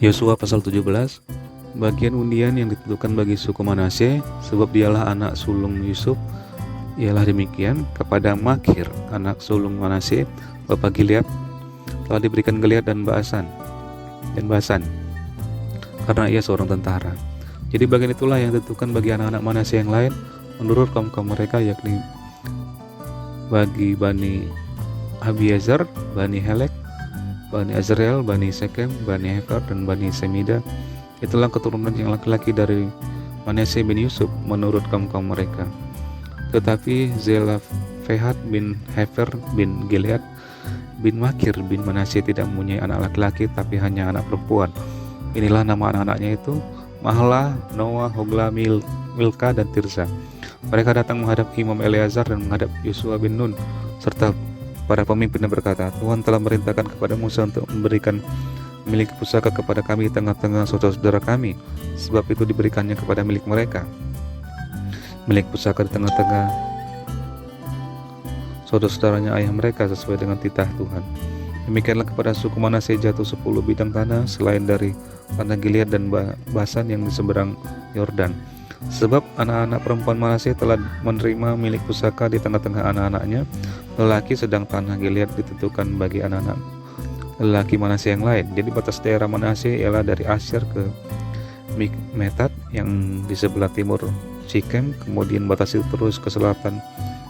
Yosua pasal 17, bagian undian yang ditentukan bagi suku Manasye, sebab dialah anak sulung Yusuf, ialah demikian: kepada Makir, anak sulung Manasye, bapa Gilead, telah diberikan Gilead dan Basan, karena ia seorang tentara. Jadi bagian itulah yang ditentukan bagi anak-anak Manasye yang lain menurut kaum mereka, yakni bagi Bani Abiezar, Bani Helek, Bani Azrael, Bani Sekem, Bani Hefer, dan Bani Semida. Itulah keturunan yang laki-laki dari Manasye bin Yusuf menurut kaum mereka. Tetapi Zelafehad bin Hefer bin Gilead bin Makir bin Manasye tidak mempunyai anak laki-laki, tapi hanya anak perempuan. Inilah nama anak-anaknya itu: Mahlah, Noah, Hogla, Milka, dan Tirza. Mereka datang menghadap Imam Eleazar dan menghadap Yosua bin Nun serta para pemimpin dan berkata, Tuhan telah merintahkan kepada Musa untuk memberikan milik pusaka kepada kami di tengah-tengah saudara-saudara kami, sebab itu diberikannya kepada milik mereka. Milik pusaka di tengah-tengah saudara-saudaranya ayah mereka sesuai dengan titah Tuhan. Demikianlah kepada suku Manasye jatuh 10 bidang tanah selain dari tanah Gilead dan Basan yang di seberang Yordan. Sebab anak-anak perempuan Manasye telah menerima milik pusaka di tengah-tengah anak-anaknya lelaki, sedang tanah Gilead ditentukan bagi anak-anak lelaki Manasye yang lain. Jadi batas daerah Manasye ialah dari Asyir ke Mikmetat yang di sebelah timur Sikem, kemudian batas itu terus ke selatan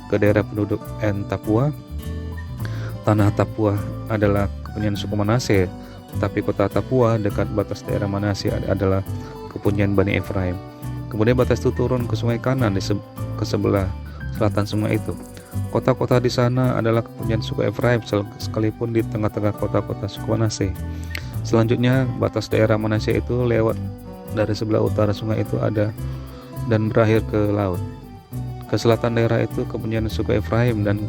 ke daerah penduduk En Tapua. Tanah Tapua adalah kepunyaan suku Manasye, tapi kota Tapua dekat batas daerah Manasye adalah kepunyaan Bani Efraim. Kemudian batas itu turun ke sungai Kanan ke sebelah selatan sungai itu. Kota-kota di sana adalah kepunyaan suku Efraim, sekalipun di tengah-tengah kota-kota suku Manasye. Selanjutnya batas daerah Manasye itu lewat dari sebelah utara sungai itu ada dan berakhir ke laut. Ke selatan daerah itu kepunyaan suku Efraim dan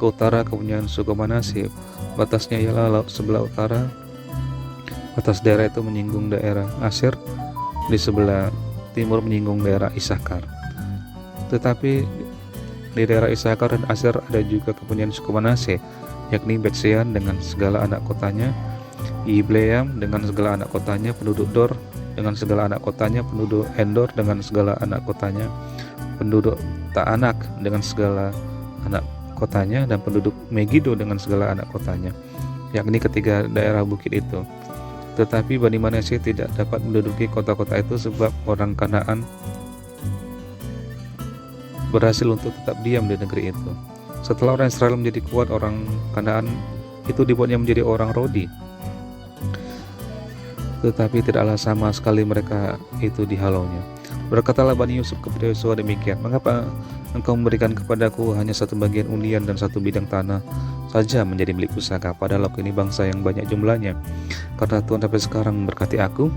ke utara kepunyaan suku Manasye. Batasnya ialah laut sebelah utara. Batas daerah itu menyinggung daerah Asyir, di sebelah timur menyinggung daerah Isakar. Tetapi di daerah Isakar dan Asyir ada juga kepunyaan suku Manasye, yakni Betsean dengan segala anak kotanya, Ibleam dengan segala anak kotanya, penduduk Dor dengan segala anak kotanya, penduduk Endor dengan segala anak kotanya, penduduk Taanak dengan segala anak kotanya, dan penduduk Megido dengan segala anak kotanya, yakni ketiga daerah bukit itu. Tetapi Bani Manasye tidak dapat menduduki kota-kota itu sebab orang Kanaan berhasil untuk tetap diam di negeri itu. Setelah orang Israel menjadi kuat, orang Kanaan itu dibuatnya menjadi orang Rodi. Tetapi tidaklah sama sekali mereka itu dihalaunya. Berkatalah Bani Yusuf kepada Yosua demikian, mengapa engkau memberikan kepadaku hanya satu bagian undian dan satu bidang tanah saja menjadi milik pusaka, padahal aku ini bangsa yang banyak jumlahnya? Karena Tuhan sampai sekarang memberkati aku.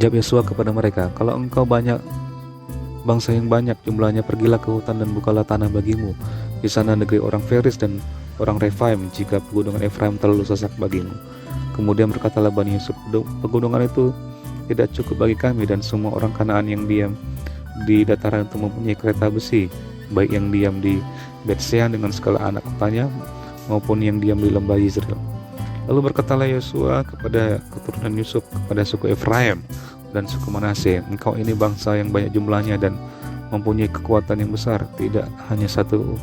Jawab Yosua kepada mereka, kalau engkau banyak bangsa yang banyak jumlahnya, pergilah ke hutan dan bukalah tanah bagimu. Di sana negeri orang Feris dan orang Refaim, jika pegunungan Efraim terlalu sesak bagimu. Kemudian berkatalah Bani Yusuf, pegunungan itu tidak cukup bagi kami dan semua orang Kanaan yang diam di dataran untuk mempunyai kereta besi, baik yang diam di Betsean dengan segala anak kotanya maupun yang diam di lembah Yizreel. Lalu berkatalah Yosua kepada keturunan Yusuf, kepada suku Efraim dan suku Manasye, engkau ini bangsa yang banyak jumlahnya dan mempunyai kekuatan yang besar. Tidak hanya satu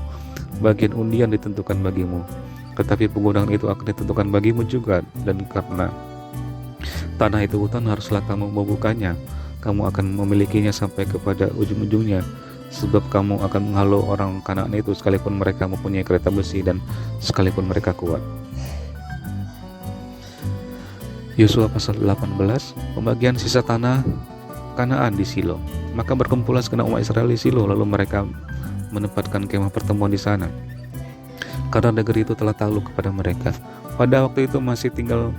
bagian undian ditentukan bagimu, tetapi pegunungan itu akan ditentukan bagimu juga, dan karena tanah itu hutan, haruslah kamu membukanya. Kamu akan memilikinya sampai kepada ujung-ujungnya, sebab kamu akan menghalau orang Kanaan itu sekalipun mereka mempunyai kereta besi dan sekalipun mereka kuat. Yosua pasal 18, pembagian sisa tanah Kanaan di Silo. Maka berkumpullah segenap umat Israel di Silo, lalu mereka menempatkan kemah pertemuan di sana, karena negeri itu telah takluk kepada mereka. Pada waktu itu masih tinggal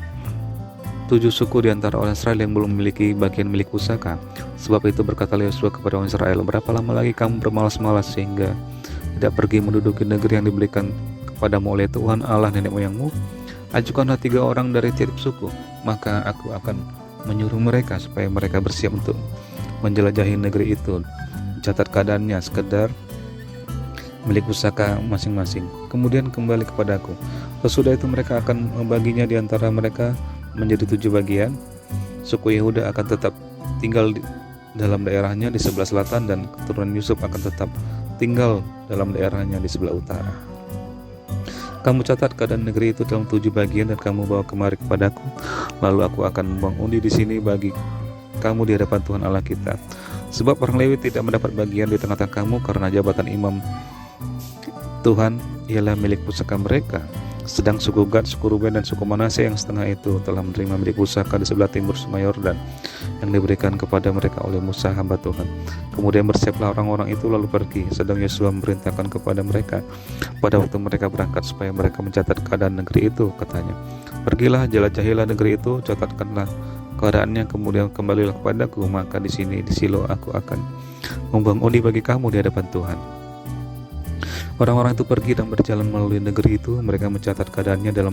7 suku di antara orang Israel yang belum memiliki bagian milik pusaka. Sebab itu berkatalah Yosua kepada orang Israel, berapa lama lagi kamu bermalas-malas sehingga tidak pergi menduduki negeri yang diberikan kepadamu oleh Tuhan Allah nenek moyangmu? Ajukanlah 3 orang dari tiap suku, maka aku akan menyuruh mereka supaya mereka bersiap untuk menjelajahi negeri itu. Catat keadaannya, sekedar milik pusaka masing-masing. Kemudian kembali kepadaku. Sesudah itu mereka akan membaginya di antara mereka menjadi 7 bagian. Suku Yehuda akan tetap tinggal dalam daerahnya di sebelah selatan, dan keturunan Yusuf akan tetap tinggal dalam daerahnya di sebelah utara. Kamu catat keadaan negeri itu dalam 7 bagian dan kamu bawa kemari kepadaku. Lalu aku akan membuang undi di sini bagi kamu di hadapan Tuhan Allah kita. Sebab orang Lewi tidak mendapat bagian di tengah-tengah kamu, karena jabatan imam Tuhan ialah milik pusaka mereka. Sedang suku Gad, suku Ruben, dan suku Manasye yang setengah itu telah menerima milik pusaka di sebelah timur sungai Yordan yang diberikan kepada mereka oleh Musa hamba Tuhan. Kemudian bersiaplah orang-orang itu lalu pergi, sedang Yosua memerintahkan kepada mereka pada waktu mereka berangkat supaya mereka mencatat keadaan negeri itu. Katanya, pergilah, jelajahilah negeri itu, catatkanlah keadaannya, kemudian kembalilah kepadaku, maka di sini di Silo aku akan membuang undi bagi kamu di hadapan Tuhan. Orang-orang itu pergi dan berjalan melalui negeri itu. Mereka mencatat keadaannya dalam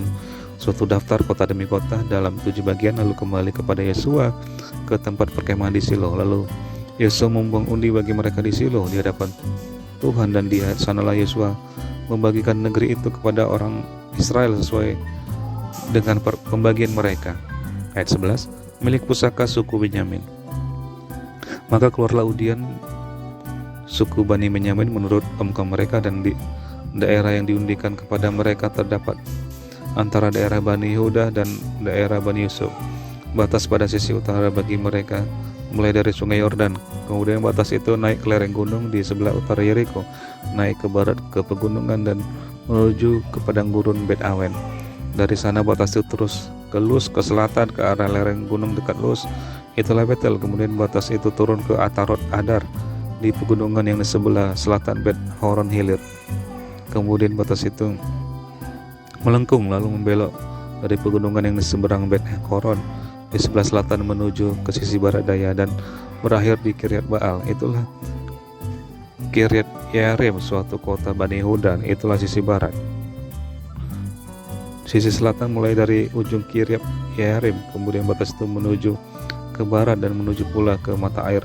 suatu daftar kota demi kota dalam 7 bagian, lalu kembali kepada Yosua ke tempat perkemahan di Silo. Lalu Yosua membuang undi bagi mereka di Silo di hadapan Tuhan, dan di sanalah Yosua membagikan negeri itu kepada orang Israel sesuai dengan pembagian mereka. Ayat 11, milik pusaka suku Benyamin. Maka keluarlah undian suku Bani Benyamin menurut kaum mereka, dan di daerah yang diundikan kepada mereka terdapat antara daerah Bani Yehuda dan daerah Bani Yusuf. Batas pada sisi utara bagi mereka mulai dari sungai Yordan. Kemudian batas itu naik ke lereng gunung di sebelah utara Yeriko, naik ke barat ke pegunungan dan menuju ke padang gurun Bet Awen. Dari sana batas itu terus ke Luz ke selatan ke arah lereng gunung dekat Luz, itulah Betel. Kemudian batas itu turun ke Atarot Adar di pegunungan yang di sebelah selatan Bet Horon Hilir. Kemudian batas itu melengkung lalu membelok dari pegunungan yang di seberang Bet Horon di sebelah selatan menuju ke sisi barat daya dan berakhir di Kiryat Baal. Itulah Kiryat Yearim, suatu kota Bani Yehuda. Itulah sisi barat. Sisi selatan mulai dari ujung Kiryat Yearim, kemudian batas itu menuju ke barat dan menuju pula ke mata air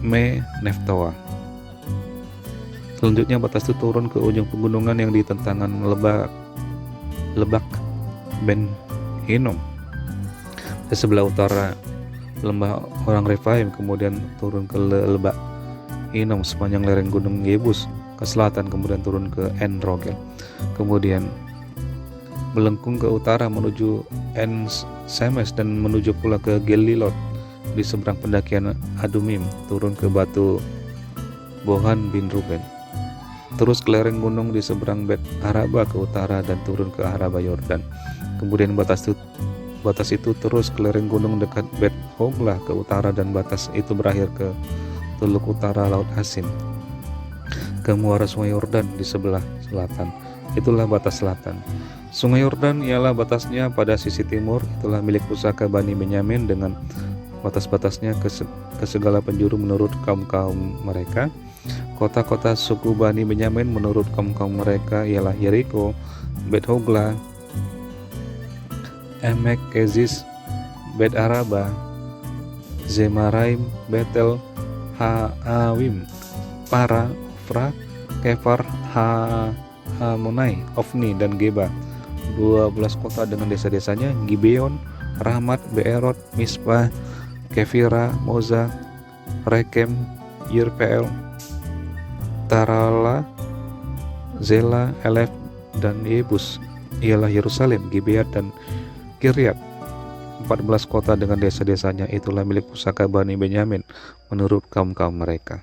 Me Neftoa. Selanjutnya batas itu turun ke ujung pegunungan yang di tentangan Lebak Ben Hinnom di sebelah utara lembah orang Refaim, kemudian turun ke Lebak Hinnom sepanjang lereng gunung Yebus ke selatan, kemudian turun ke En Rogel, kemudian melengkung ke utara menuju En Semes dan menuju pula ke Gelilot di seberang pendakian Adumim, turun ke batu Bohan bin Ruben, terus ke lereng gunung di seberang Bet Araba ke utara dan turun ke Araba Yordan. Kemudian batas itu terus ke lereng gunung dekat Bet Hoglah ke utara, dan batas itu berakhir ke teluk utara Laut Asin ke muara sungai Yordan di sebelah selatan. Itulah batas selatan. Sungai Yordan ialah batasnya pada sisi timur. Itulah milik pusaka Bani Benyamin dengan batas-batasnya ke segala penjuru menurut kaum-kaum mereka. Kota-kota suku Bani Benyamin menurut kaum-kaum mereka ialah Yeriko, Bet Hogla, Emek Keziz, Bet Araba, Zemaraim, Betel, Haawim, Para, Ofra, Kefar, Hamonai, Ofni, dan Geba. 12 kota dengan desa-desanya: Gibeon, Rahmat, Beerot, Mispa, Kefira, Moza, Rekem, Yirpeel, Tarala, Zela, Elef, dan Yebus ialah Yerusalem, Gibeat, dan Kiryat. 14 kota dengan desa-desanya itulah milik pusaka Bani Benyamin menurut kaum-kaum mereka.